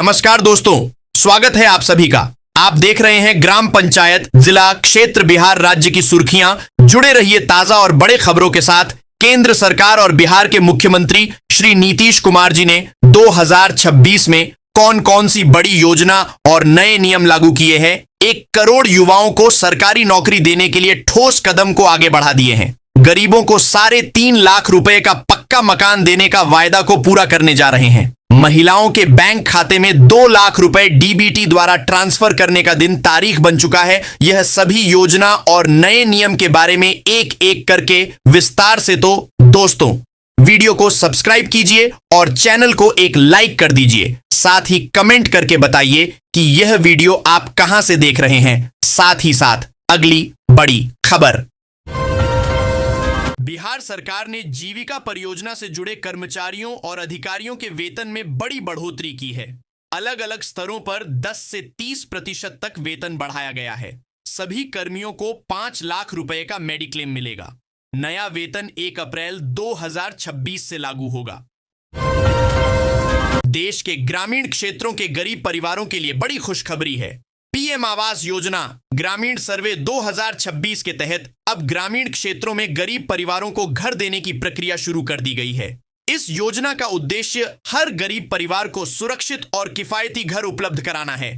नमस्कार दोस्तों, स्वागत है आप सभी का। आप देख रहे हैं ग्राम पंचायत जिला क्षेत्र बिहार राज्य की सुर्खियां। जुड़े रहिए ताजा और बड़े खबरों के साथ। केंद्र सरकार और बिहार के मुख्यमंत्री श्री नीतीश कुमार जी ने 2026 में कौन कौन सी बड़ी योजना और नए नियम लागू किए हैं। 1 करोड़ युवाओं को सरकारी नौकरी देने के लिए ठोस कदम को आगे बढ़ा दिए हैं। गरीबों को 3.5 लाख रुपए का पक्का मकान देने का वायदा को पूरा करने जा रहे हैं। महिलाओं के बैंक खाते में 2 लाख रुपए डीबीटी द्वारा ट्रांसफर करने का दिन तारीख बन चुका है। यह सभी योजना और नए नियम के बारे में एक एक करके विस्तार से। तो दोस्तों, वीडियो को सब्सक्राइब कीजिए और चैनल को एक लाइक कर दीजिए। साथ ही कमेंट करके बताइए कि यह वीडियो आप कहां से देख रहे हैं। साथ ही साथ अगली बड़ी खबर। बिहार सरकार ने जीविका परियोजना से जुड़े कर्मचारियों और अधिकारियों के वेतन में बड़ी बढ़ोतरी की है। अलग अलग स्तरों पर 10 से 30% तक वेतन बढ़ाया गया है। सभी कर्मियों को 5 लाख रुपए का मेडिक्लेम मिलेगा। नया वेतन 1 अप्रैल 2026 से लागू होगा। देश के ग्रामीण क्षेत्रों के गरीब परिवारों के लिए बड़ी खुशखबरी है। पीएम आवास योजना ग्रामीण सर्वे 2026 के तहत अब ग्रामीण क्षेत्रों में गरीब परिवारों को घर देने की प्रक्रिया शुरू कर दी गई है। इस योजना का उद्देश्य हर गरीब परिवार को सुरक्षित और किफायती घर उपलब्ध कराना है।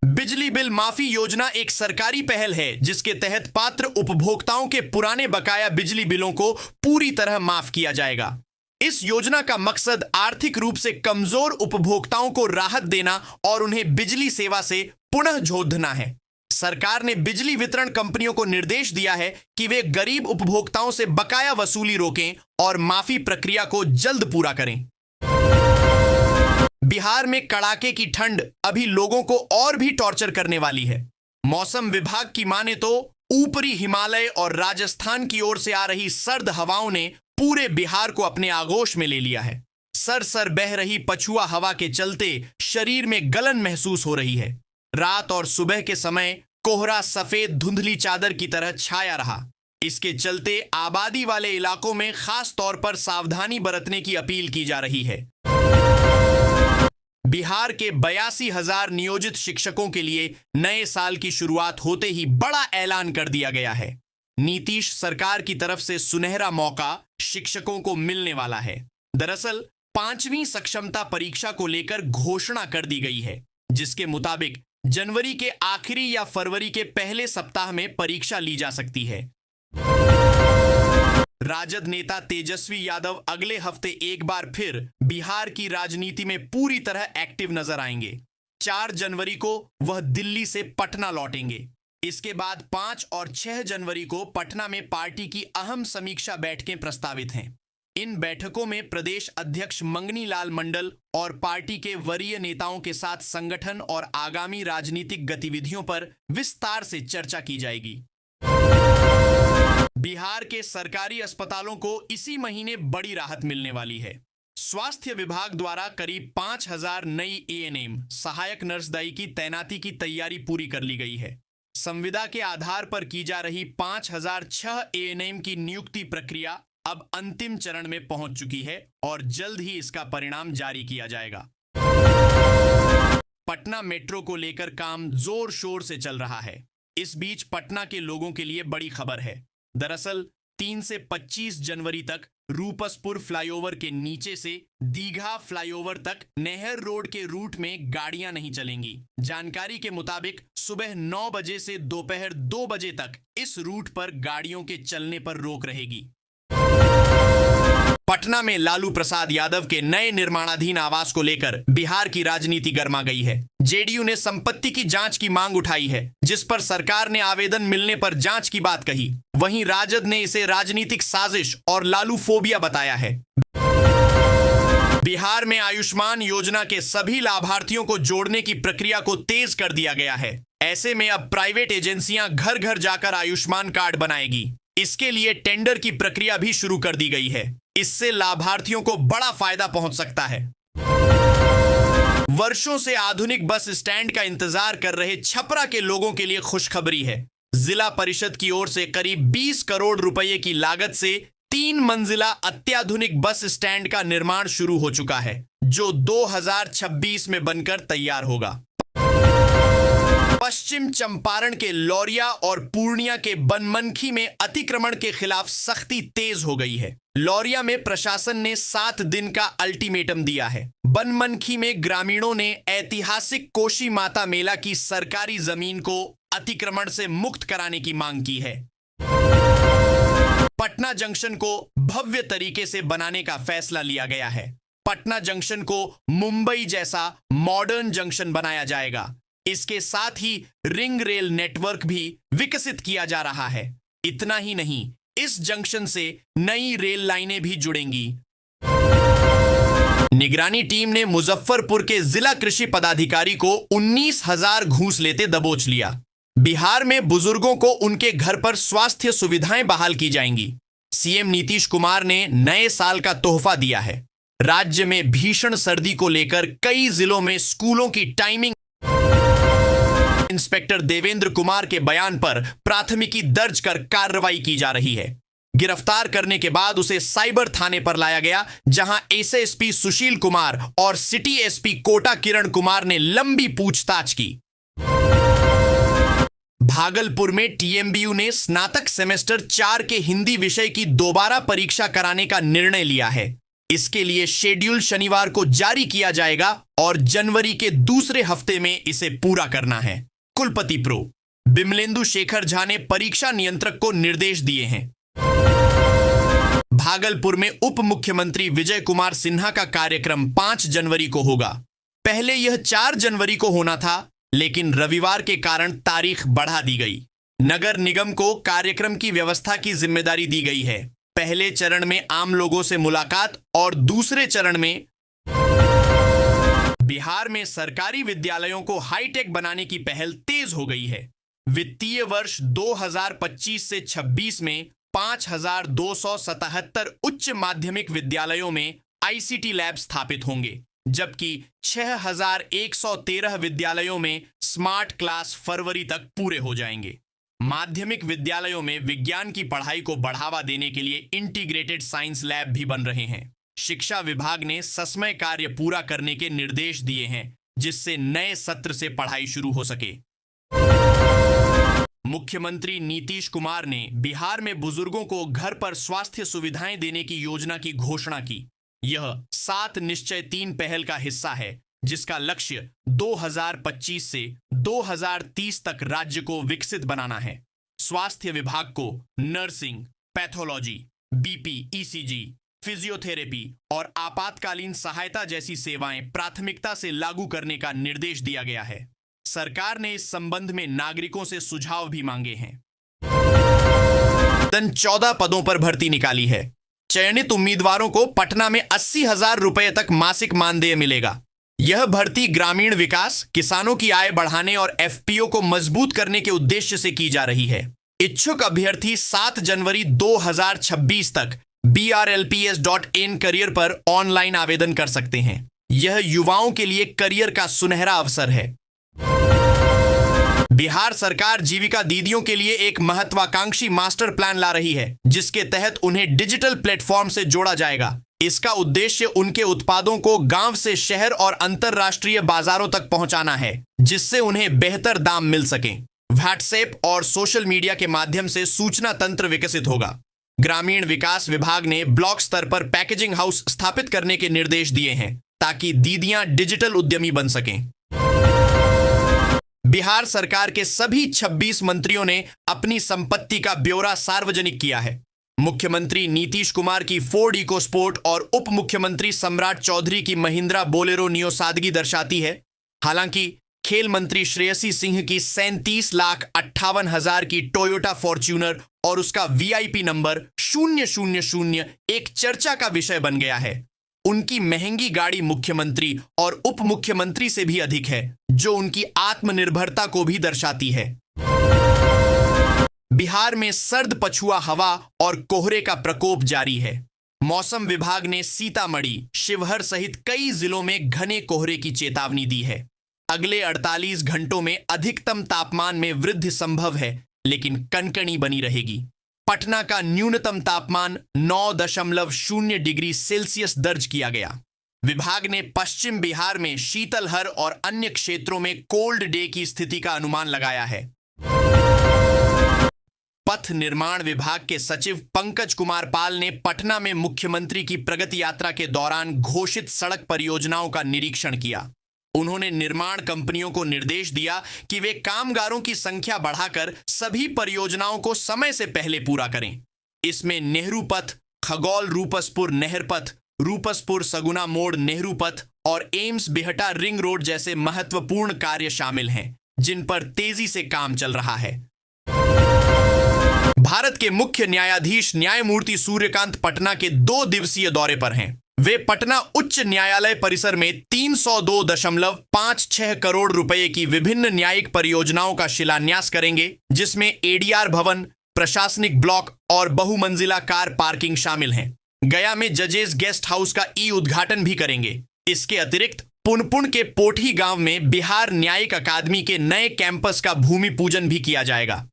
बिजली बिल माफी योजना एक सरकारी पहल है जिसके तहत पात्र उपभोक्ताओं के पुराने बकाया बिजली बिलों को पूरी तरह माफ किया जाएगा। इस योजना का मकसद आर्थिक रूप से कमजोर उपभोक्ताओं को राहत देना और उन्हें बिजली सेवा से पुनः जोड़ना है। सरकार ने बिजली वितरण कंपनियों को निर्देश दिया है कि वे गरीब उपभोक्ताओं से बकाया वसूली रोकें और माफी प्रक्रिया को जल्द पूरा करें। बिहार में कड़ाके की ठंड अभी लोगों को और भी टॉर्चर करने वाली है। मौसम विभाग की माने तो ऊपरी हिमालय और राजस्थान की ओर से आ रही सर्द हवाओं ने पूरे बिहार को अपने आगोश में ले लिया है। सरसर बह रही पछुआ हवा के चलते शरीर में गलन महसूस हो रही है। रात और सुबह के समय कोहरा सफेद धुंधली चादर की तरह छाया रहा। इसके चलते आबादी वाले इलाकों में खास तौर पर सावधानी बरतने की अपील की जा रही है। बिहार के 82,000 नियोजित शिक्षकों के लिए नए साल की शुरुआत होते ही बड़ा ऐलान कर दिया गया है। नीतीश सरकार की तरफ से सुनहरा मौका शिक्षकों को मिलने वाला है। दरअसल 5वीं सक्षमता परीक्षा को लेकर घोषणा कर दी गई है, जिसके मुताबिक जनवरी के आखिरी या फरवरी के पहले सप्ताह में परीक्षा ली जा सकती है। राजद नेता तेजस्वी यादव अगले हफ्ते एक बार फिर बिहार की राजनीति में पूरी तरह एक्टिव नजर आएंगे। 4 जनवरी को वह दिल्ली से पटना लौटेंगे। इसके बाद 5 और 6 जनवरी को पटना में पार्टी की अहम समीक्षा बैठकें प्रस्तावित हैं। इन बैठकों में प्रदेश अध्यक्ष मंगनी लाल मंडल और पार्टी के वरीय नेताओं के साथ संगठन और आगामी राजनीतिक गतिविधियों पर विस्तार से चर्चा की जाएगी। बिहार के सरकारी अस्पतालों को इसी महीने बड़ी राहत मिलने वाली है। स्वास्थ्य विभाग द्वारा करीब 5,000 नई एएनएम सहायक नर्सदाई की तैनाती की तैयारी पूरी कर ली गई है। संविदा के आधार पर की जा रही 5,006 एएनएम की नियुक्ति प्रक्रिया अब अंतिम चरण में पहुंच चुकी है और जल्द ही इसका परिणाम जारी किया जाएगा। पटना मेट्रो को लेकर काम जोर शोर से चल रहा है। इस बीच पटना के लोगों के लिए बड़ी खबर है। दरअसल 3 से 25 जनवरी तक रूपसपुर फ्लाईओवर के नीचे से दीघा फ्लाईओवर तक नेहर रोड के रूट में गाड़ियां नहीं चलेंगी। जानकारी के मुताबिक सुबह 9 बजे से दोपहर 2 बजे तक इस रूट पर गाड़ियों के चलने पर रोक रहेगी। पटना में लालू प्रसाद यादव के नए निर्माणाधीन आवास को लेकर बिहार की राजनीति गर्मा गई है। जेडीयू ने संपत्ति की जांच की मांग उठाई है, जिस पर सरकार ने आवेदन मिलने पर जांच की बात कही। वहीं राजद ने इसे राजनीतिक साजिश और लालू फोबिया बताया है। बिहार में आयुष्मान योजना के सभी लाभार्थियों को जोड़ने की प्रक्रिया को तेज कर दिया गया है। ऐसे में अब प्राइवेट एजेंसियां घर घर जाकर आयुष्मान कार्ड बनाएगी। इसके लिए टेंडर की प्रक्रिया भी शुरू कर दी गई है। इससे लाभार्थियों को बड़ा फायदा पहुंच सकता है। वर्षों से आधुनिक बस स्टैंड का इंतजार कर रहे छपरा के लोगों के लिए खुशखबरी है। जिला परिषद की ओर से करीब 20 करोड़ रुपए की लागत से 3 मंजिला अत्याधुनिक बस स्टैंड का निर्माण शुरू हो चुका है, जो 2026 में बनकर तैयार होगा। पश्चिम चंपारण के लौरिया और पूर्णिया के बनमनखी में अतिक्रमण के खिलाफ सख्ती तेज हो गई है। लौरिया में प्रशासन ने 7 दिन का अल्टीमेटम दिया है। बनमनखी में ग्रामीणों ने ऐतिहासिक कोशी माता मेला की सरकारी जमीन को अतिक्रमण से मुक्त कराने की मांग की है। पटना जंक्शन को भव्य तरीके से बनाने का फैसला लिया गया है। पटना जंक्शन को मुंबई जैसा मॉडर्न जंक्शन बनाया जाएगा। इसके साथ ही रिंग रेल नेटवर्क भी विकसित किया जा रहा है। इतना ही नहीं, इस जंक्शन से नई रेल लाइनें भी जुड़ेंगी। निगरानी टीम ने मुजफ्फरपुर के जिला कृषि पदाधिकारी को 19,000 घूस लेते दबोच लिया। बिहार में बुजुर्गों को उनके घर पर स्वास्थ्य सुविधाएं बहाल की जाएंगी। सीएम नीतीश कुमार ने नए साल का तोहफा दिया है। राज्य में भीषण सर्दी को लेकर कई जिलों में स्कूलों की टाइमिंग। इंस्पेक्टर देवेंद्र कुमार के बयान पर प्राथमिकी दर्ज कर कार्रवाई की जा रही है। गिरफ्तार करने के बाद उसे साइबर थाने पर लाया गया, जहां एसएसपी सुशील कुमार और सिटी एसपी कोटा किरण कुमार ने लंबी पूछताछ की। भागलपुर में टीएमबीयू ने स्नातक सेमेस्टर 4 के हिंदी विषय की दोबारा परीक्षा कराने का निर्णय लिया है। इसके लिए शेड्यूल शनिवार को जारी किया जाएगा और जनवरी के दूसरे हफ्ते में इसे पूरा करना है। कुलपति प्रो बिमलेंदु शेखर झा ने परीक्षा नियंत्रक को निर्देश दिए हैं। भागलपुर में उप मुख्यमंत्री विजय कुमार सिन्हा का कार्यक्रम 5 जनवरी को होगा। पहले यह 4 जनवरी को होना था, लेकिन रविवार के कारण तारीख बढ़ा दी गई। नगर निगम को कार्यक्रम की व्यवस्था की जिम्मेदारी दी गई है। पहले चरण में आम लोगों से मुलाकात और दूसरे चरण में बिहार में सरकारी विद्यालयों को हाईटेक बनाने की पहल तेज हो गई है। वित्तीय वर्ष 2025 से 26 में 5,277 उच्च माध्यमिक विद्यालयों में आईसीटी लैब स्थापित होंगे, जबकि 6,113 विद्यालयों में स्मार्ट क्लास फरवरी तक पूरे हो जाएंगे। माध्यमिक विद्यालयों में विज्ञान की पढ़ाई को बढ़ावा देने के लिए इंटीग्रेटेड साइंस लैब भी बन रहे हैं। शिक्षा विभाग ने ससमय कार्य पूरा करने के निर्देश दिए हैं, जिससे नए सत्र से पढ़ाई शुरू हो सके। मुख्यमंत्री नीतीश कुमार ने बिहार में बुजुर्गों को घर पर स्वास्थ्य सुविधाएं देने की योजना की घोषणा की। यह 7 निश्चय 3 पहल का हिस्सा है, जिसका लक्ष्य 2025 से 2030 तक राज्य को विकसित बनाना है। स्वास्थ्य विभाग को nursing, pathology, BP, ECG, physiotherapy और आपातकालीन सहायता जैसी सेवाएं प्राथमिकता से लागू करने का निर्देश दिया गया है। सरकार ने इस संबंध में नागरिकों से सुझाव भी मांगे हैं। 14 पदों पर भर्ती निकाली है। चयनित उम्मीदवारों को पटना में 80,000 रुपए तक मासिक मानदेय मिलेगा। यह भर्ती ग्रामीण विकास, किसानों की आय बढ़ाने और एफपीओ को मजबूत करने के उद्देश्य से की जा रही है। इच्छुक अभ्यर्थी 7 जनवरी 2026 तक brlps.in करियर पर ऑनलाइन आवेदन कर सकते हैं। यह युवाओं के लिए करियर का सुनहरा अवसर है। बिहार सरकार जीविका दीदियों के लिए एक महत्वाकांक्षी मास्टर प्लान ला रही है, जिसके तहत उन्हें डिजिटल प्लेटफॉर्म से जोड़ा जाएगा। इसका उद्देश्य उनके उत्पादों को गांव से शहर और अंतरराष्ट्रीय बाजारों तक पहुंचाना है, जिससे उन्हें बेहतर दाम मिल सके। व्हाट्सएप और सोशल मीडिया के माध्यम से सूचना तंत्र विकसित होगा। ग्रामीण विकास विभाग ने ब्लॉक स्तर पर पैकेजिंग हाउस स्थापित करने के निर्देश दिए हैं, ताकि दीदियां डिजिटल उद्यमी बन सकें। बिहार सरकार के सभी 26 मंत्रियों ने अपनी संपत्ति का ब्यौरा सार्वजनिक किया है। मुख्यमंत्री नीतीश कुमार की फोर्ड इकोस्पोर्ट और उप मुख्यमंत्री सम्राट चौधरी की महिंद्रा बोलेरो नियो सादगी दर्शाती है। हालांकि खेल मंत्री श्रेयसी सिंह की 37,58,000 की टोयोटा फॉर्च्यूनर और उसका वीआईपी नंबर 000 एक चर्चा का विषय बन गया है। उनकी महंगी गाड़ी मुख्यमंत्री और उप मुख्यमंत्री से भी अधिक है, जो उनकी आत्मनिर्भरता को भी दर्शाती है। बिहार में सर्द पछुआ हवा और कोहरे का प्रकोप जारी है। मौसम विभाग ने सीतामढ़ी, शिवहर सहित कई जिलों में घने कोहरे की चेतावनी दी है। अगले 48 घंटों में अधिकतम तापमान में वृद्धि संभव है, लेकिन कनकनी बनी रहेगी। पटना का न्यूनतम तापमान 9.0 डिग्री सेल्सियस दर्ज किया गया। विभाग ने पश्चिम बिहार में शीतलहर और अन्य क्षेत्रों में कोल्ड डे की स्थिति का अनुमान लगाया है। पथ निर्माण विभाग के सचिव पंकज कुमार पाल ने पटना में मुख्यमंत्री की प्रगति यात्रा के दौरान घोषित सड़क परियोजनाओं का निरीक्षण किया। उन्होंने निर्माण कंपनियों को निर्देश दिया कि वे कामगारों की संख्या बढ़ाकर सभी परियोजनाओं को समय से पहले पूरा करें। इसमें नेहरू पथ, खगौल रूपसपुर नहर पथ, रूपसपुर सगुना मोड़ नेहरू पथ और एम्स बिहटा रिंग रोड जैसे महत्वपूर्ण कार्य शामिल हैं, जिन पर तेजी से काम चल रहा है। भारत के मुख्य न्यायाधीश न्यायमूर्ति सूर्यकांत पटना के 2 दिवसीय दौरे पर हैं। वे पटना उच्च न्यायालय परिसर में 302.56 करोड़ रुपए की विभिन्न न्यायिक परियोजनाओं का शिलान्यास करेंगे, जिसमें एडीआर भवन, प्रशासनिक ब्लॉक और बहुमंजिला कार पार्किंग शामिल हैं। गया में जजेस गेस्ट हाउस का उद्घाटन भी करेंगे। इसके अतिरिक्त पुनपुन के पोठी गांव में बिहार न्यायिक अकादमी के नए कैंपस का भूमि पूजन भी किया जाएगा।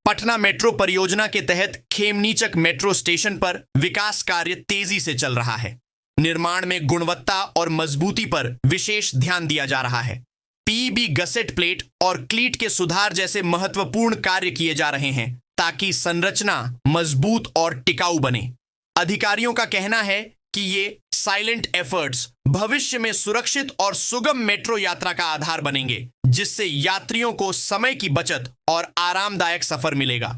पटना मेट्रो परियोजना के तहत खेमनीचक मेट्रो स्टेशन पर विकास कार्य तेजी से चल रहा है। निर्माण में गुणवत्ता और मजबूती पर विशेष ध्यान दिया जा रहा है। पीईबी गसेट प्लेट और क्लीट के सुधार जैसे महत्वपूर्ण कार्य किए जा रहे हैं ताकि संरचना मजबूत और टिकाऊ बने। अधिकारियों का कहना है कि ये साइलेंट एफर्ट्स भविष्य में सुरक्षित और सुगम मेट्रो यात्रा का आधार बनेंगे, जिससे यात्रियों को समय की बचत और आरामदायक सफर मिलेगा।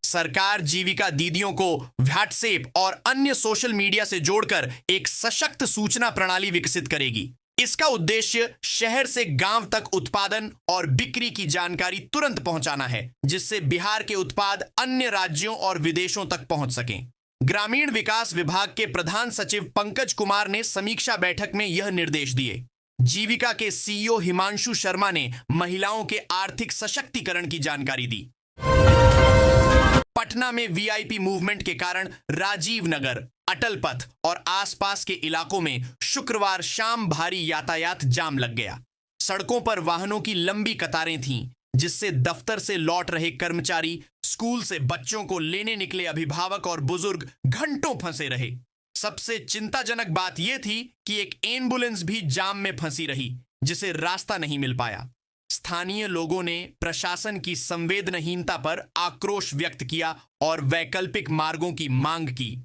सरकार जीविका दीदियों को व्हाट्सएप और अन्य सोशल मीडिया से जोड़कर एक सशक्त सूचना प्रणाली विकसित करेगी। इसका उद्देश्य शहर से गांव तक उत्पादन और बिक्री की जानकारी तुरंत पहुंचाना है, जिससे बिहार के उत्पाद अन्य राज्यों और विदेशों तक पहुंच सकें। ग्रामीण विकास विभाग के प्रधान सचिव पंकज कुमार ने समीक्षा बैठक में यह निर्देश दिए। जीविका के सीईओ हिमांशु शर्मा ने महिलाओं के आर्थिक सशक्तिकरण की जानकारी दी। पटना में वीआईपी मूवमेंट के कारण राजीव नगर, अटल पथ और आसपास के इलाकों में शुक्रवार शाम भारी यातायात जाम लग गया। सड़कों पर वाहनों की लंबी कतारें थीं, जिससे दफ्तर से लौट रहे कर्मचारी, स्कूल से बच्चों को लेने निकले अभिभावक और बुजुर्ग घंटों फंसे रहे। सबसे चिंताजनक बात यह थी कि एक एम्बुलेंस भी जाम में फंसी रही, जिसे रास्ता नहीं मिल पाया। स्थानीय लोगों ने प्रशासन की संवेदनहीनता पर आक्रोश व्यक्त किया और वैकल्पिक मार्गों की मांग की।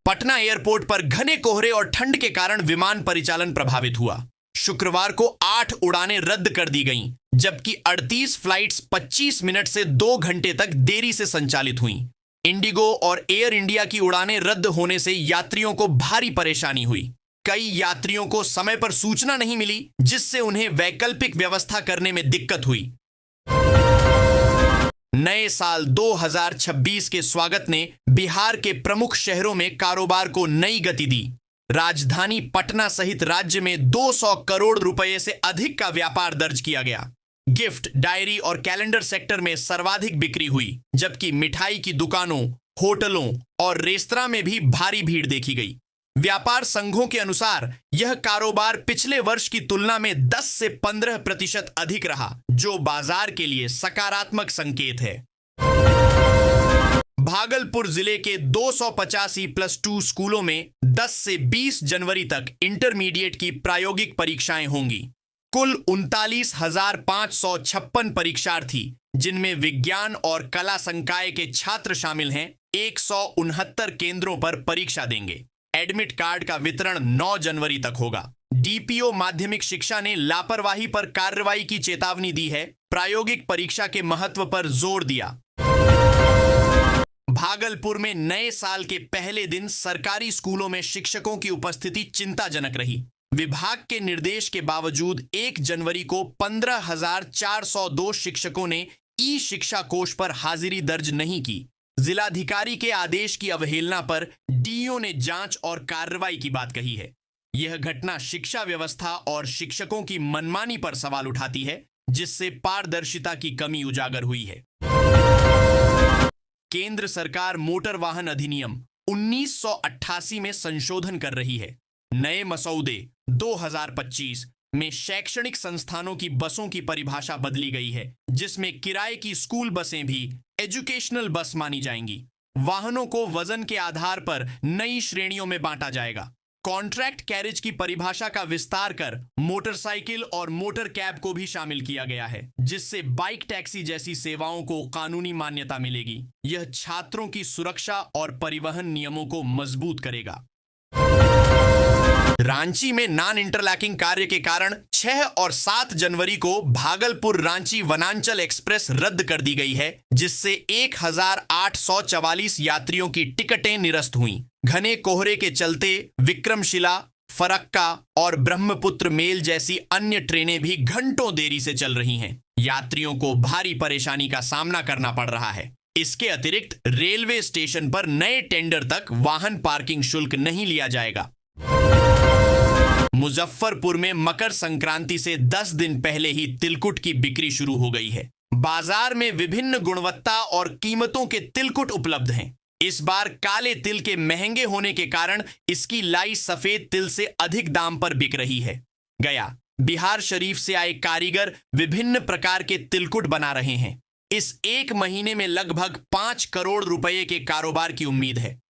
पटना एयरपोर्ट पर घने कोहरे और ठंड के कारण विमान परिचालन प्रभावित हुआ। शुक्रवार को 8 उड़ानें रद्द कर दी गईं, जबकि 38 फ्लाइट्स 25 मिनट से 2 घंटे तक देरी से संचालित हुईं। इंडिगो और एयर इंडिया की उड़ानें रद्द होने से यात्रियों को भारी परेशानी हुई। कई यात्रियों को समय पर सूचना नहीं मिली, जिससे उन्हें वैकल्पिक व्यवस्था करने में दिक्कत हुई। नए साल 2026 के स्वागत ने बिहार के प्रमुख शहरों में कारोबार को नई गति दी। राजधानी पटना सहित राज्य में 200 करोड़ रुपए से अधिक का व्यापार दर्ज किया गया। गिफ्ट, डायरी और कैलेंडर सेक्टर में सर्वाधिक बिक्री हुई, जबकि मिठाई की दुकानों, होटलों और रेस्तरां में भी भारी भीड़ देखी गई। व्यापार संघों के अनुसार यह कारोबार पिछले वर्ष की तुलना में 10 से 15% अधिक रहा, जो बाजार के लिए सकारात्मक संकेत है। भागलपुर जिले के 285+2 स्कूलों में 10 से 20 जनवरी तक इंटरमीडिएट की प्रायोगिक परीक्षाएं होंगी। कुल 39,556 परीक्षार्थी, जिनमें विज्ञान और कला संकाय के छात्र शामिल हैं, 169 केंद्रों पर परीक्षा देंगे। एडमिट कार्ड का वितरण 9 जनवरी तक होगा। डीपीओ माध्यमिक शिक्षा ने लापरवाही पर कार्रवाई की चेतावनी दी है। प्रायोगिक परीक्षा के महत्व पर जोर दिया। भागलपुर में नए साल के पहले दिन सरकारी स्कूलों में शिक्षकों की उपस्थिति चिंताजनक रही। विभाग के निर्देश के बावजूद 1 जनवरी को 15,402 शिक्षकों ने ई शिक्षा कोष पर हाजिरी दर्ज नहीं की। जिलाधिकारी के आदेश की अवहेलना पर डीईओ ने जांच और कार्रवाई की बात कही है। यह घटना शिक्षा व्यवस्था और शिक्षकों की मनमानी पर सवाल उठाती है, जिससे पारदर्शिता की कमी उजागर हुई है। केंद्र सरकार मोटर वाहन अधिनियम 1988 में संशोधन कर रही है। नए मसौदे 2025 में शैक्षणिक संस्थानों की बसों की परिभाषा बदली गई है, जिसमें किराए की स्कूल बसें भी एजुकेशनल बस मानी जाएंगी। वाहनों को वजन के आधार पर नई श्रेणियों में बांटा जाएगा। कॉन्ट्रैक्ट कैरेज की परिभाषा का विस्तार कर मोटरसाइकिल और मोटर कैब को भी शामिल किया गया है, जिससे बाइक टैक्सी जैसी सेवाओं को कानूनी मान्यता मिलेगी। यह छात्रों की सुरक्षा और परिवहन नियमों को मजबूत करेगा। रांची में नॉन इंटरलॉकिंग कार्य के कारण 6 और 7 जनवरी को भागलपुर रांची वनांचल एक्सप्रेस रद्द कर दी गई है, जिससे 1844 यात्रियों की टिकटें निरस्त हुईं। घने कोहरे के चलते विक्रमशिला, फरक्का और ब्रह्मपुत्र मेल जैसी अन्य ट्रेनें भी घंटों देरी से चल रही हैं। यात्रियों को भारी परेशानी का सामना करना पड़ रहा है। इसके अतिरिक्त रेलवे स्टेशन पर नए टेंडर तक वाहन पार्किंग शुल्क नहीं लिया जाएगा। मुजफ्फरपुर में मकर संक्रांति से 10 दिन पहले ही तिलकुट की बिक्री शुरू हो गई है। बाजार में विभिन्न गुणवत्ता और कीमतों के तिलकुट उपलब्ध हैं। इस बार काले तिल के महंगे होने के कारण इसकी लाई सफेद तिल से अधिक दाम पर बिक रही है। गया बिहार शरीफ से आए कारीगर विभिन्न प्रकार के तिलकुट बना रहे हैं। इस एक महीने में लगभग 5 करोड़ रुपए के कारोबार की उम्मीद है।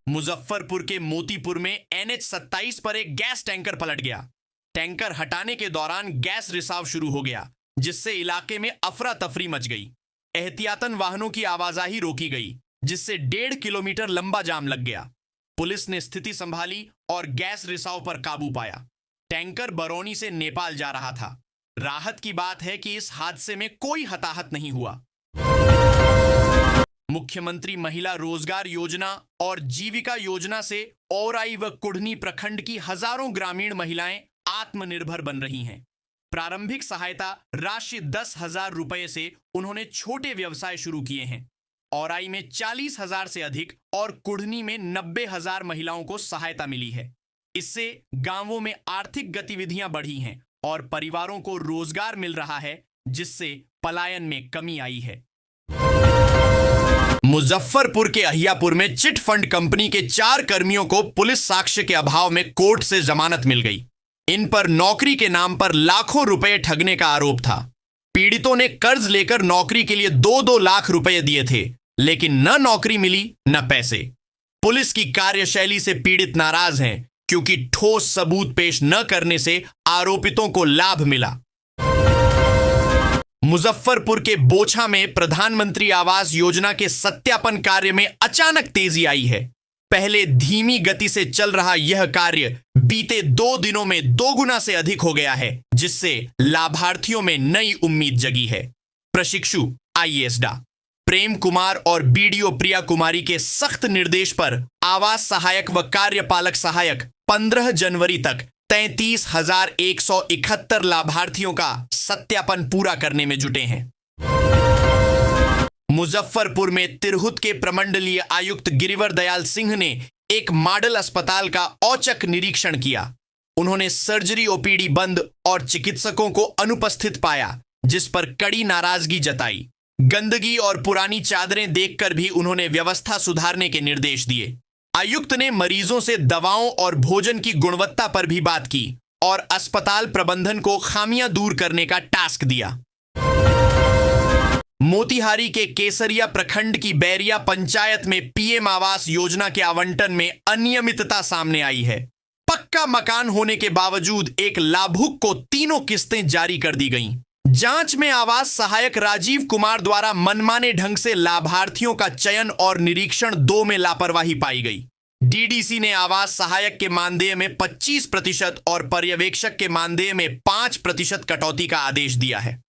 मुजफ्फरपुर के मोतीपुर में NH-27 पर एक गैस टैंकर पलट गया। टैंकर हटाने के दौरान गैस रिसाव शुरू हो गया, जिससे इलाके में अफरा तफरी मच गई। एहतियातन वाहनों की आवाजाही रोकी गई, जिससे 1.5 किलोमीटर लंबा जाम लग गया। पुलिस ने स्थिति संभाली और गैस रिसाव पर काबू पाया। टैंकर बरौनी से नेपाल जा रहा था। राहत की बात है कि इस हादसे में कोई हताहत नहीं हुआ। मुख्यमंत्री महिला रोजगार योजना और जीविका योजना से औराई व कुढ़नी प्रखंड की हजारों ग्रामीण महिलाएं आत्मनिर्भर बन रही हैं। प्रारंभिक सहायता राशि 10,000 रुपए से उन्होंने छोटे व्यवसाय शुरू किए हैं। औराई में 40,000 से अधिक और कुढ़नी में 90,000 महिलाओं को सहायता मिली है। इससे गांवों में आर्थिक गतिविधियां बढ़ी हैं और परिवारों को रोजगार मिल रहा है, जिससे पलायन में कमी आई है। मुजफ्फरपुर के अहियापुर में चिट फंड कंपनी के 4 कर्मियों को पुलिस साक्ष्य के अभाव में कोर्ट से जमानत मिल गई। इन पर नौकरी के नाम पर लाखों रुपए ठगने का आरोप था। पीड़ितों ने कर्ज लेकर नौकरी के लिए 2-2 लाख रुपए दिए थे, लेकिन न नौकरी मिली न पैसे। पुलिस की कार्यशैली से पीड़ित नाराज हैं, क्योंकि ठोस सबूत पेश न करने से आरोपितों को लाभ मिला। मुजफ्फरपुर के बोछा में प्रधानमंत्री आवास योजना के सत्यापन कार्य में अचानक तेजी आई है। पहले धीमी गति से चल रहा यह कार्य बीते 2 दिनों में 2 गुना से अधिक हो गया है, जिससे लाभार्थियों में नई उम्मीद जगी है। प्रशिक्षु IAS डा प्रेम कुमार और BDO प्रिया कुमारी के सख्त निर्देश पर आवास सहायक व कार्यपालक सहायक 15 जनवरी तक 33,171 लाभार्थियों का सत्यापन पूरा करने में जुटे हैं। मुजफ्फरपुर में तिरहुत के प्रमंडलीय आयुक्त गिरिवर दयाल सिंह ने एक मॉडल अस्पताल का औचक निरीक्षण किया। उन्होंने सर्जरी OPD बंद और चिकित्सकों को अनुपस्थित पाया, जिस पर कड़ी नाराजगी जताई। गंदगी और पुरानी चादरें देखकर भी उन्होंने व्यवस्था सुधारने के निर्देश दिए। आयुक्त ने मरीजों से दवाओं और भोजन की गुणवत्ता पर भी बात की और अस्पताल प्रबंधन को खामियां दूर करने का टास्क दिया। मोतिहारी के केसरिया प्रखंड की बैरिया पंचायत में PM आवास योजना के आवंटन में अनियमितता सामने आई है। पक्का मकान होने के बावजूद एक लाभुक को 3 किस्तें जारी कर दी गईं। जांच में आवास सहायक राजीव कुमार द्वारा मनमाने ढंग से लाभार्थियों का चयन और निरीक्षण 2 में लापरवाही पाई गई। DDC ने आवास सहायक के मानदेय में 25% और पर्यवेक्षक के मानदेय में 5% कटौती का आदेश दिया है।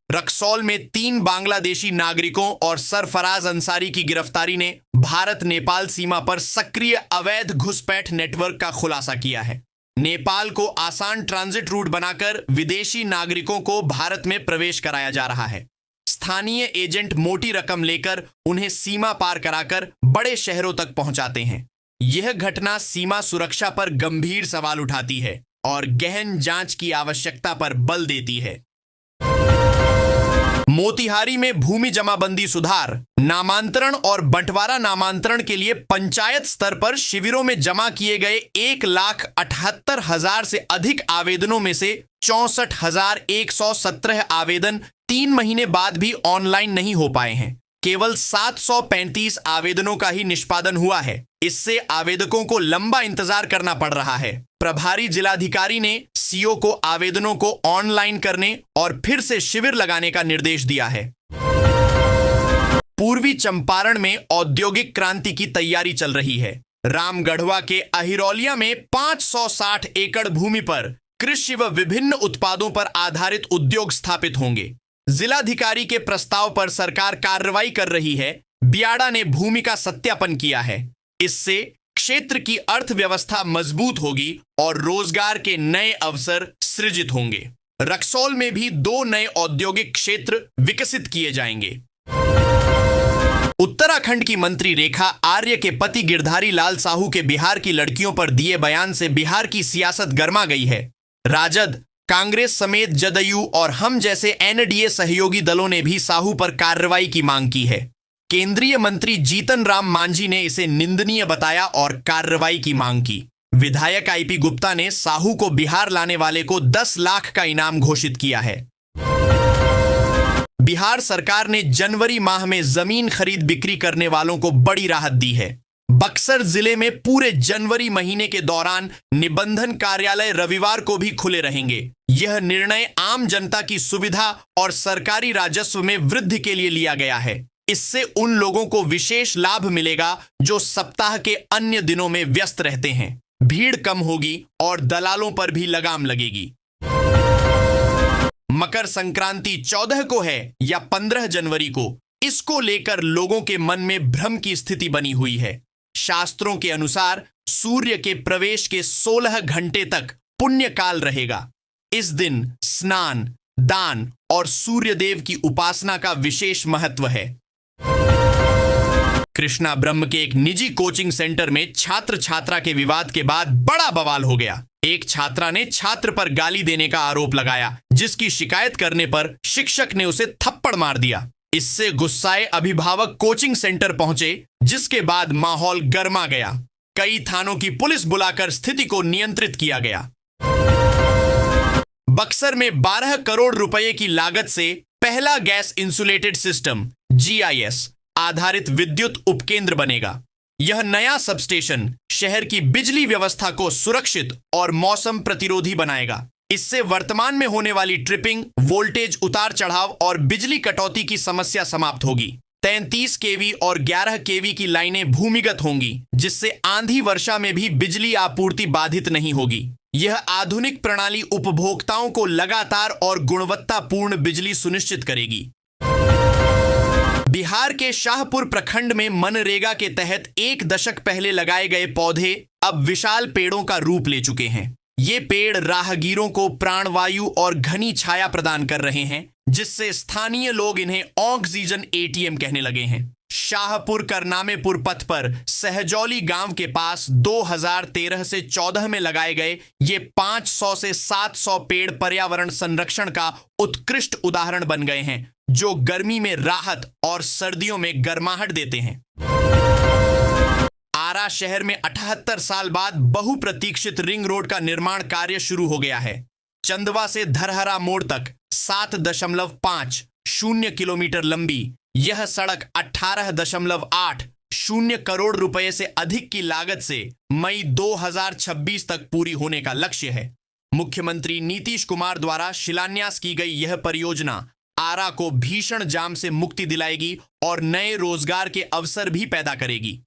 रक्सौल में 3 बांग्लादेशी नागरिकों और सरफराज अंसारी की गिरफ्तारी ने भारत नेपाल सीमा पर सक्रिय अवैध घुसपैठ नेटवर्क का खुलासा किया है। नेपाल को आसान ट्रांजिट रूट बनाकर विदेशी नागरिकों को भारत में प्रवेश कराया जा रहा है। स्थानीय एजेंट मोटी रकम लेकर उन्हें सीमा पार कराकर बड़े शहरों तक पहुंचाते हैं। यह घटना सीमा सुरक्षा पर गंभीर सवाल उठाती है और गहन जांच की आवश्यकता पर बल देती है। मोतिहारी में भूमि जमाबंदी सुधार, नामांतरण और बंटवारा नामांतरण के लिए पंचायत स्तर पर शिविरों में जमा किए गए 1,78,000 से अधिक आवेदनों में से 64,117 आवेदन 3 महीने बाद भी ऑनलाइन नहीं हो पाए हैं। केवल 735 आवेदनों का ही निष्पादन हुआ है। इससे आवेदकों को लंबा इंतजार करना पड़ रहा है। प्रभारी जिलाधिकारी ने सीओ को आवेदनों को ऑनलाइन करने और फिर से शिविर लगाने का निर्देश दिया है। पूर्वी चंपारण में औद्योगिक क्रांति की तैयारी चल रही है। रामगढ़वा के अहिरौलिया में 560 एकड़ भूमि पर कृषि व विभिन्न उत्पादों पर आधारित उद्योग स्थापित होंगे। जिलाधिकारी के प्रस्ताव पर सरकार कार्रवाई कर रही है। बियाडा ने भूमि का सत्यापन किया है। इससे क्षेत्र की अर्थव्यवस्था मजबूत होगी और रोजगार के नए अवसर सृजित होंगे। रक्सौल में भी 2 नए औद्योगिक क्षेत्र विकसित किए जाएंगे। उत्तराखंड की मंत्री रेखा आर्य के पति गिरधारी लाल साहू के बिहार की लड़कियों पर दिए बयान से बिहार की सियासत गर्मा गई है। राजद, कांग्रेस समेत जदयू और हम जैसे एनडीए सहयोगी दलों ने भी साहू पर कार्रवाई की मांग की है। केंद्रीय मंत्री जीतन राम मांझी ने इसे निंदनीय बताया और कार्रवाई की मांग की। विधायक आईपी गुप्ता ने साहू को बिहार लाने वाले को 10 लाख का इनाम घोषित किया है। बिहार सरकार ने जनवरी माह में जमीन खरीद बिक्री करने वालों को बड़ी राहत दी है। बक्सर जिले में पूरे जनवरी महीने के दौरान निबंधन कार्यालय रविवार को भी खुले रहेंगे। यह निर्णय आम जनता की सुविधा और सरकारी राजस्व में वृद्धि के लिए लिया गया है। इससे उन लोगों को विशेष लाभ मिलेगा जो सप्ताह के अन्य दिनों में व्यस्त रहते हैं। भीड़ कम होगी और दलालों पर भी लगाम लगेगी। मकर संक्रांति 14 को है या 15 जनवरी को, इसको लेकर लोगों के मन में भ्रम की स्थिति बनी हुई है। शास्त्रों के अनुसार सूर्य के प्रवेश के 16 घंटे तक पुण्य काल रहेगा। इस दिन स्नान, दान और सूर्यदेव की उपासना का विशेष महत्व है। कृष्णा ब्रह्म के एक निजी कोचिंग सेंटर में छात्र छात्रा के विवाद के बाद बड़ा बवाल हो गया। एक छात्रा ने छात्र पर गाली देने का आरोप लगाया, जिसकी शिकायत करने पर शिक्षक ने उसे थप्पड़ मार दिया। इससे गुस्साए अभिभावक कोचिंग सेंटर पहुंचे, जिसके बाद माहौल गर्मा गया। कई थानों की पुलिस बुलाकर स्थिति को नियंत्रित किया गया। बक्सर में 12 करोड़ रुपए की लागत से पहला गैस इंसुलेटेड सिस्टम GIS आधारित विद्युत उपकेंद्र बनेगा। यह नया सबस्टेशन शहर की बिजली व्यवस्था को सुरक्षित और मौसम प्रतिरोधी बनाएगा। इससे वर्तमान में होने वाली ट्रिपिंग, वोल्टेज उतार चढ़ाव और बिजली कटौती की समस्या समाप्त होगी। 33 kV और 11 kV की लाइनें भूमिगत होंगी, जिससे आंधी वर्षा में भी बिजली आपूर्ति बाधित नहीं होगी। यह आधुनिक प्रणाली उपभोक्ताओं को लगातार और गुणवत्तापूर्ण बिजली सुनिश्चित करेगी। बिहार के शाहपुर प्रखंड में मनरेगा के तहत 1 दशक पहले लगाए गए पौधे अब विशाल पेड़ों का रूप ले चुके हैं। ये पेड़ राहगीरों को प्राणवायु और घनी छाया प्रदान कर रहे हैं, जिससे स्थानीय लोग इन्हें ऑक्सीजन ATM कहने लगे हैं। शाहपुर करनामेपुर पथ पर सहजौली गांव के पास 2013 से 14 में लगाए गए ये 500 से 700 पेड़ पर्यावरण संरक्षण का उत्कृष्ट उदाहरण बन गए हैं, जो गर्मी में राहत और सर्दियों में गर्माहट देते हैं। आरा शहर में 78 साल बाद बहुप्रतीक्षित रिंग रोड का निर्माण कार्य शुरू हो गया है। चंदवा से धरहरा मोड़ तक 7.50 किलोमीटर लंबी यह सड़क 18.80 करोड़ रुपए से अधिक की लागत से मई 2026 तक पूरी होने का लक्ष्य है। मुख्यमंत्री नीतीश कुमार द्वारा शिलान्यास की गई यह परियोजना आरा को भीषण जाम से मुक्ति दिलाएगी और नए रोजगार के अवसर भी पैदा करेगी।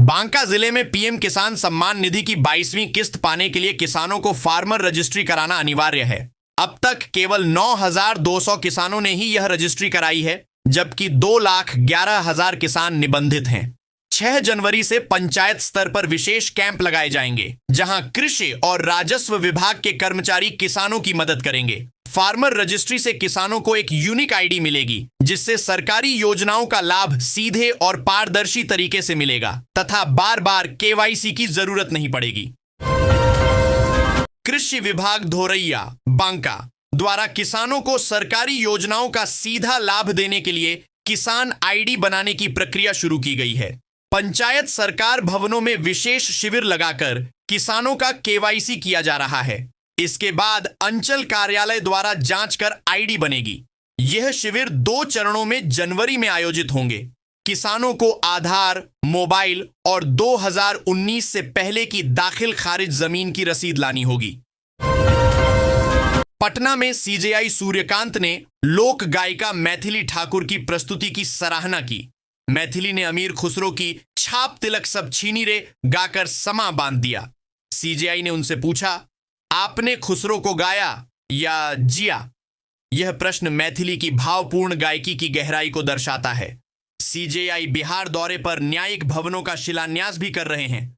बांका जिले में पीएम किसान सम्मान निधि की 22वीं किस्त पाने के लिए किसानों को फार्मर रजिस्ट्री कराना अनिवार्य है। अब तक केवल 9,200 किसानों ने ही यह रजिस्ट्री कराई है, जबकि 2,11,000 किसान निबंधित हैं। 6 जनवरी से पंचायत स्तर पर विशेष कैंप लगाए जाएंगे, जहां कृषि और राजस्व विभाग के कर्मचारी किसानों की मदद करेंगे। फार्मर रजिस्ट्री से किसानों को एक यूनिक आईडी मिलेगी, जिससे सरकारी योजनाओं का लाभ सीधे और पारदर्शी तरीके से मिलेगा तथा बार बार KYC की जरूरत नहीं पड़ेगी। कृषि विभाग धोरैया, बांका द्वारा किसानों को सरकारी योजनाओं का सीधा लाभ देने के लिए किसान आईडी बनाने की प्रक्रिया शुरू की गई है। पंचायत सरकार भवनों में विशेष शिविर लगाकर किसानों का केवाईसी किया जा रहा है। इसके बाद अंचल कार्यालय द्वारा जांच कर आईडी बनेगी। यह शिविर 2 चरणों में जनवरी में आयोजित होंगे। किसानों को आधार, मोबाइल और 2019 से पहले की दाखिल खारिज जमीन की रसीद लानी होगी। पटना में सीजेआई सूर्यकांत ने लोक गायिका मैथिली ठाकुर की प्रस्तुति की सराहना की। मैथिली ने अमीर खुसरो की छाप तिलक सब छीनी रे गाकर समा बांध दिया। सीजेआई ने उनसे पूछा, आपने खुसरो को गाया या जिया? यह प्रश्न मैथिली की भावपूर्ण गायकी की गहराई को दर्शाता है। सीजेआई बिहार दौरे पर न्यायिक भवनों का शिलान्यास भी कर रहे हैं।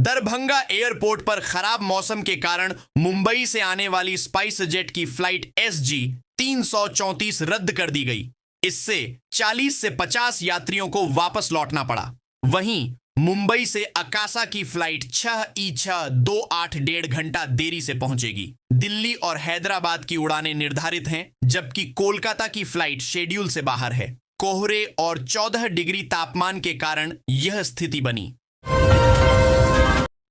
दरभंगा एयरपोर्ट पर खराब मौसम के कारण मुंबई से आने वाली स्पाइस जेट की फ्लाइट SG 334 रद्द कर दी गई। इससे 40 से 50 यात्रियों को वापस लौटना पड़ा। वहीं मुंबई से अकासा की फ्लाइट 6E6 28 1.5 घंटा देरी से पहुंचेगी। दिल्ली और हैदराबाद की उड़ानें निर्धारित हैं, जबकि कोलकाता की फ्लाइट शेड्यूल से बाहर है। कोहरे और 14 डिग्री तापमान के कारण यह स्थिति बनी।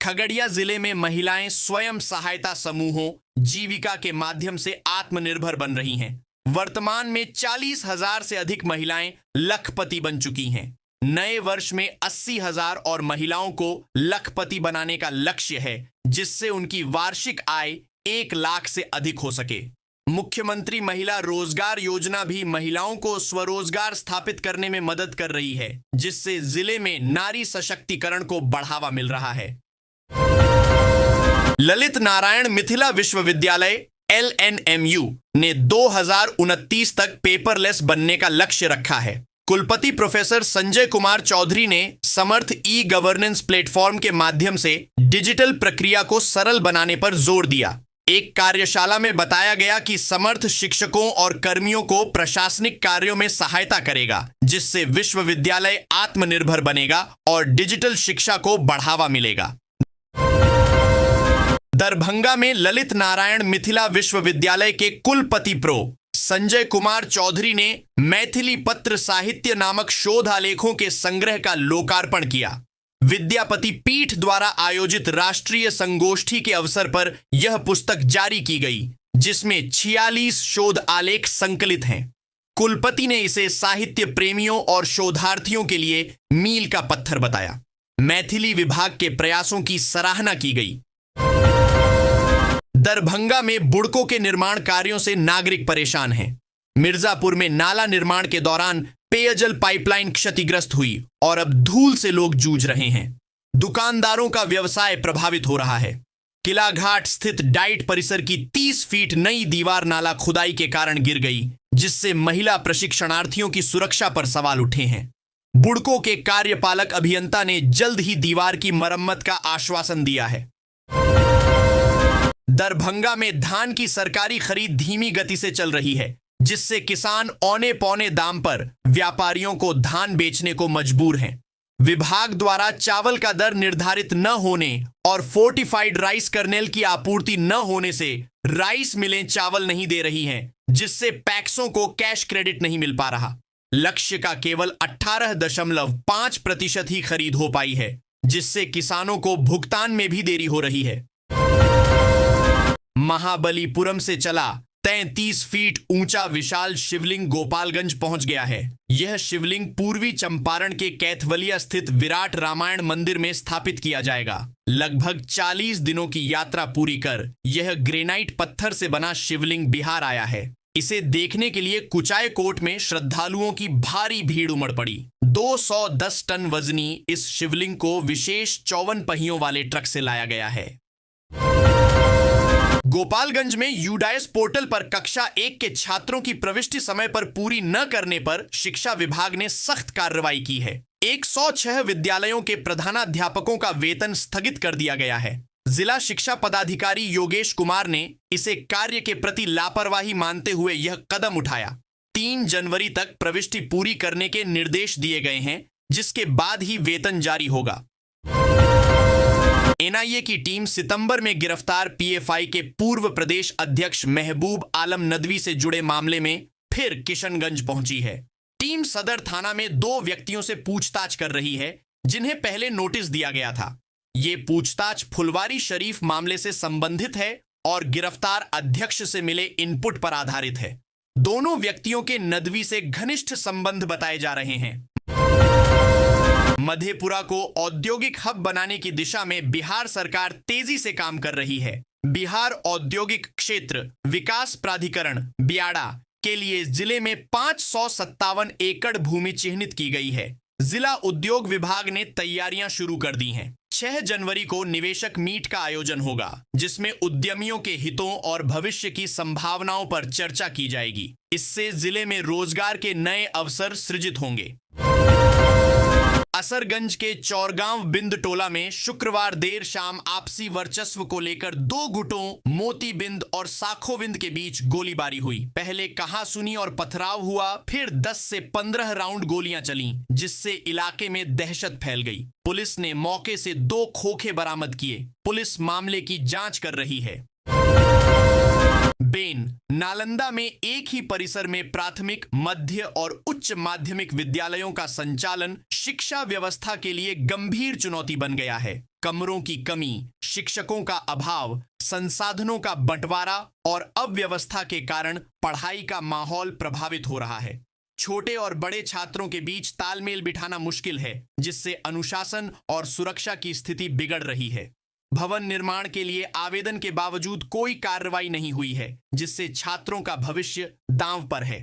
खगड़िया जिले में महिलाएं स्वयं सहायता समूहों जीविका के माध्यम से आत्मनिर्भर बन रही हैं। वर्तमान में 40,000 से अधिक महिलाएं लखपति बन चुकी हैं। नए वर्ष में 80,000 और महिलाओं को लखपति बनाने का लक्ष्य है, जिससे उनकी वार्षिक आय 1 लाख से अधिक हो सके। मुख्यमंत्री महिला रोजगार योजना भी महिलाओं को स्वरोजगार स्थापित करने में मदद कर रही है, जिससे जिले में नारी सशक्तिकरण को बढ़ावा मिल रहा है। ललित नारायण मिथिला विश्वविद्यालय LNMU ने 2029 तक पेपरलेस बनने का लक्ष्य रखा है। कुलपति प्रोफेसर संजय कुमार चौधरी ने समर्थ ई-गवर्नेंस प्लेटफॉर्म के माध्यम से डिजिटल प्रक्रिया को सरल बनाने पर जोर दिया। एक कार्यशाला में बताया गया कि समर्थ शिक्षकों और कर्मियों को प्रशासनिक कार्यों में सहायता करेगा, जिससे विश्वविद्यालय आत्मनिर्भर बनेगा और डिजिटल शिक्षा को बढ़ावा मिलेगा। दरभंगा में ललित नारायण मिथिला विश्वविद्यालय के कुलपति प्रो संजय कुमार चौधरी ने मैथिली पत्र साहित्य नामक शोध आलेखों के संग्रह का लोकार्पण किया। विद्यापति पीठ द्वारा आयोजित राष्ट्रीय संगोष्ठी के अवसर पर यह पुस्तक जारी की गई, जिसमें 46 शोध आलेख संकलित हैं। कुलपति ने इसे साहित्य प्रेमियों और शोधार्थियों के लिए मील का पत्थर बताया। मैथिली विभाग के प्रयासों की सराहना की गई। दरभंगा में बुड़कों के निर्माण कार्यों से नागरिक परेशान हैं। मिर्जापुर में नाला निर्माण के दौरान पेयजल पाइपलाइन क्षतिग्रस्त हुई और अब धूल से लोग जूझ रहे हैं। दुकानदारों का व्यवसाय प्रभावित हो रहा है। किला घाट स्थित डाइट परिसर की 30 फीट नई दीवार नाला खुदाई के कारण गिर गई, जिससे महिला प्रशिक्षणार्थियों की सुरक्षा पर सवाल उठे हैं। बुड़कों के कार्यपालक अभियंता ने जल्द ही दीवार की मरम्मत का आश्वासन दिया है। दरभंगा में धान की सरकारी खरीद धीमी गति से चल रही है, जिससे किसान औने पौने दाम पर व्यापारियों को धान बेचने को मजबूर हैं। विभाग द्वारा चावल का दर निर्धारित न होने और फोर्टिफाइड राइस कर्नेल की आपूर्ति न होने से राइस मिलें चावल नहीं दे रही हैं, जिससे पैक्सों को कैश क्रेडिट नहीं मिल पा रहा। लक्ष्य का केवल 18.5% ही खरीद हो पाई है, जिससे किसानों को भुगतान में भी देरी हो रही है। महाबलीपुरम से चला 33 फीट ऊंचा विशाल शिवलिंग गोपालगंज पहुंच गया है। यह शिवलिंग पूर्वी चंपारण के कैथवलिया स्थित विराट रामायण मंदिर में स्थापित किया जाएगा। लगभग 40 दिनों की यात्रा पूरी कर यह ग्रेनाइट पत्थर से बना शिवलिंग बिहार आया है। इसे देखने के लिए कुचाय कोट में श्रद्धालुओं की भारी भीड़ उमड़ पड़ी। 210 टन वजनी इस शिवलिंग को विशेष 54 पहियों वाले ट्रक से लाया गया है। गोपालगंज में यूडाइस पोर्टल पर कक्षा 1 के छात्रों की प्रविष्टि समय पर पूरी न करने पर शिक्षा विभाग ने सख्त कार्रवाई की है। 106 विद्यालयों के प्रधानाध्यापकों का वेतन स्थगित कर दिया गया है। जिला शिक्षा पदाधिकारी योगेश कुमार ने इसे कार्य के प्रति लापरवाही मानते हुए यह कदम उठाया। 3 जनवरी तक प्रविष्टि पूरी करने के निर्देश दिए गए हैं, जिसके बाद ही वेतन जारी होगा। एनआईए की टीम सितंबर में गिरफ्तार पीएफआई के पूर्व प्रदेश अध्यक्ष महबूब आलम नदवी से जुड़े मामले में फिर किशनगंज पहुंची है। टीम सदर थाना में 2 व्यक्तियों से पूछताछ कर रही है जिन्हें पहले नोटिस दिया गया था। ये पूछताछ फुलवारी शरीफ मामले से संबंधित है और गिरफ्तार अध्यक्ष से मिले इनपुट पर आधारित है। दोनों व्यक्तियों के नदवी से घनिष्ठ संबंध बताए जा रहे हैं। मधेपुरा को औद्योगिक हब बनाने की दिशा में बिहार सरकार तेजी से काम कर रही है। बिहार औद्योगिक क्षेत्र विकास प्राधिकरण बियाडा के लिए जिले में 557 एकड़ भूमि चिन्हित की गई है। जिला उद्योग विभाग ने तैयारियां शुरू कर दी हैं। 6 जनवरी को निवेशक मीट का आयोजन होगा जिसमें उद्यमियों के हितों और भविष्य की संभावनाओं पर चर्चा की जाएगी। इससे जिले में रोजगार के नए अवसर सृजित होंगे। असरगंज के चौरगांव बिंद टोला में शुक्रवार देर शाम आपसी वर्चस्व को लेकर 2 गुटों मोती बिंद और साखो बिंद के बीच गोलीबारी हुई। पहले कहासुनी और पथराव हुआ, फिर 10 से 15 राउंड गोलियां चलीं, जिससे इलाके में दहशत फैल गई। पुलिस ने मौके से 2 खोखे बरामद किए। पुलिस मामले की जांच कर रही है। बेन नालंदा में एक ही परिसर में प्राथमिक, मध्य और उच्च माध्यमिक विद्यालयों का संचालन शिक्षा व्यवस्था के लिए गंभीर चुनौती बन गया है। कमरों की कमी, शिक्षकों का अभाव, संसाधनों का बंटवारा और अव्यवस्था के कारण पढ़ाई का माहौल प्रभावित हो रहा है। छोटे और बड़े छात्रों के बीच तालमेल बिठाना मुश्किल है, जिससे अनुशासन और सुरक्षा की स्थिति बिगड़ रही है। भवन निर्माण के लिए आवेदन के बावजूद कोई कार्रवाई नहीं हुई है, जिससे छात्रों का भविष्य दांव पर है।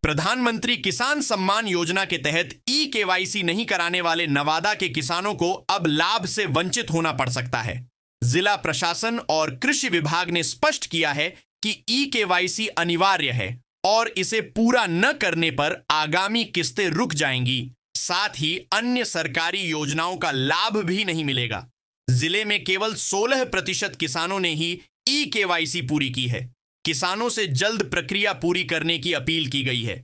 प्रधानमंत्री किसान सम्मान योजना के तहत ई-केवाईसी नहीं कराने वाले नवादा के किसानों को अब लाभ से वंचित होना पड़ सकता है। जिला प्रशासन और कृषि विभाग ने स्पष्ट किया है कि ई-केवाईसी अनिवार्य है और इसे पूरा न करने पर आगामी किस्तें रुक जाएंगी। साथ ही अन्य सरकारी योजनाओं का लाभ भी नहीं मिलेगा। जिले में केवल 16% किसानों ने ही ई-केवाईसी पूरी की है। किसानों से जल्द प्रक्रिया पूरी करने की अपील की गई है।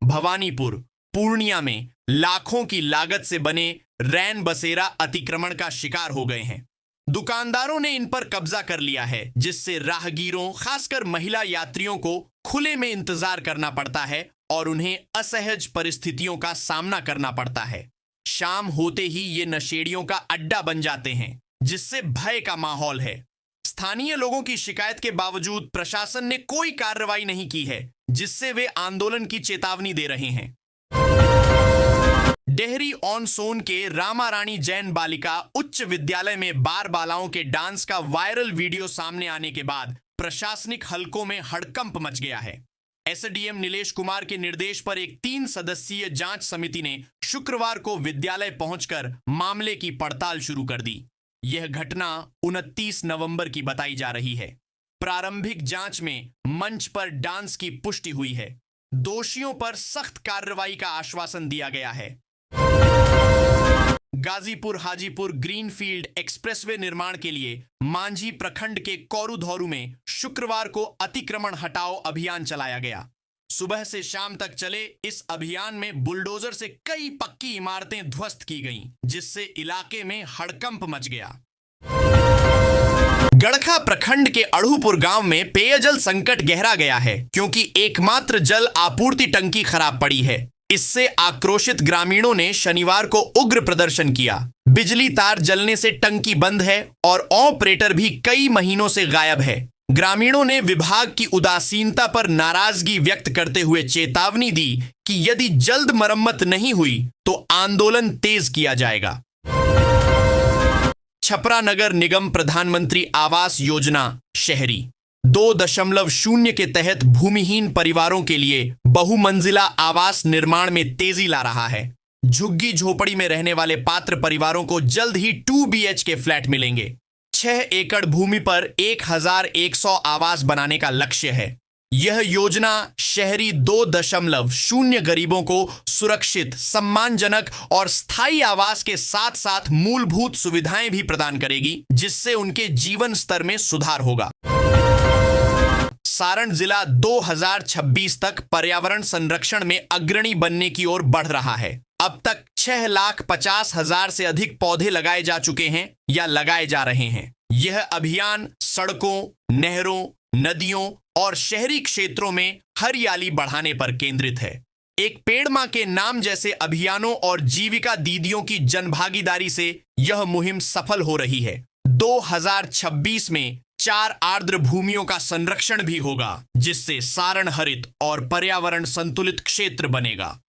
भवानीपुर, पूर्णिया में लाखों की लागत से बने रैन बसेरा अतिक्रमण का शिकार हो गए हैं। दुकानदारों ने इन पर कब्जा कर लिया है, जिससे राहगीरों, खासकर महिला यात्रियों को खुले में इंतजार करना पड़ता है और उन्हें असहज परिस्थितियों का सामना करना पड़ता है। शाम होते ही ये नशेड़ियों का अड्डा बन जाते हैं, जिससे भय का माहौल है। स्थानीय लोगों की शिकायत के बावजूद प्रशासन ने कोई कार्रवाई नहीं की है, जिससे वे आंदोलन की चेतावनी दे रहे हैं। डेहरी ऑन सोन के रामा रानी जैन बालिका उच्च विद्यालय में बार बालाओं के डांस का वायरल वीडियो सामने आने के बाद प्रशासनिक हलकों में हड़कंप मच गया है। एसडीएम नीलेश कुमार के निर्देश पर एक 3 सदस्यीय जांच समिति ने शुक्रवार को विद्यालय पहुंचकर मामले की पड़ताल शुरू कर दी। यह घटना 29 नवंबर की बताई जा रही है। प्रारंभिक जांच में मंच पर डांस की पुष्टि हुई है। दोषियों पर सख्त कार्रवाई का आश्वासन दिया गया है। गाजीपुर हाजीपुर ग्रीनफील्ड एक्सप्रेसवे निर्माण के लिए मांझी प्रखंड के कौरुधौरू में शुक्रवार को अतिक्रमण हटाओ अभियान चलाया गया। सुबह से शाम तक चले इस अभियान में बुलडोजर से कई पक्की इमारतें ध्वस्त की गईं, जिससे इलाके में हड़कंप मच गया। गड़खा प्रखंड के अड़ूपुर गांव में पेयजल संकट गहरा गया है, क्योंकि एकमात्र जल आपूर्ति टंकी खराब पड़ी है। इससे आक्रोशित ग्रामीणों ने शनिवार को उग्र प्रदर्शन किया। बिजली तार जलने से टंकी बंद है और ऑपरेटर भी कई महीनों से गायब है। ग्रामीणों ने विभाग की उदासीनता पर नाराजगी व्यक्त करते हुए चेतावनी दी कि यदि जल्द मरम्मत नहीं हुई तो आंदोलन तेज किया जाएगा। छपरा नगर निगम प्रधानमंत्री आवास योजना शहरी 2.0 के तहत भूमिहीन परिवारों के लिए बहुमंजिला आवास निर्माण में तेजी ला रहा है। झुग्गी झोपड़ी में रहने वाले पात्र परिवारों को जल्द ही 2 BHK फ्लैट मिलेंगे। 6 एकड़ भूमि पर 1100 आवास बनाने का लक्ष्य है। यह योजना शहरी 2.0 गरीबों को सुरक्षित, सम्मानजनक और स्थायी आवास के साथ साथ मूलभूत सुविधाएं भी प्रदान करेगी, जिससे उनके जीवन स्तर में सुधार होगा। सारण जिला 2026 तक पर्यावरण संरक्षण में अग्रणी बनने की ओर बढ़ रहा है। अब तक 6,50,000 से अधिक पौधे लगाए जा चुके हैं या लगाए जा रहे हैं। यह अभियान सड़कों, नहरों, नदियों और शहरी क्षेत्रों में हरियाली बढ़ाने पर केंद्रित है। एक पेड़ मां के नाम जैसे अभियानों और जीविका दीदियों की जनभागीदारी से यह मुहिम सफल हो रही है। 2026 में 4 आर्द्र भूमियों का संरक्षण भी होगा, जिससे सारण हरित और पर्यावरण संतुलित क्षेत्र बनेगा।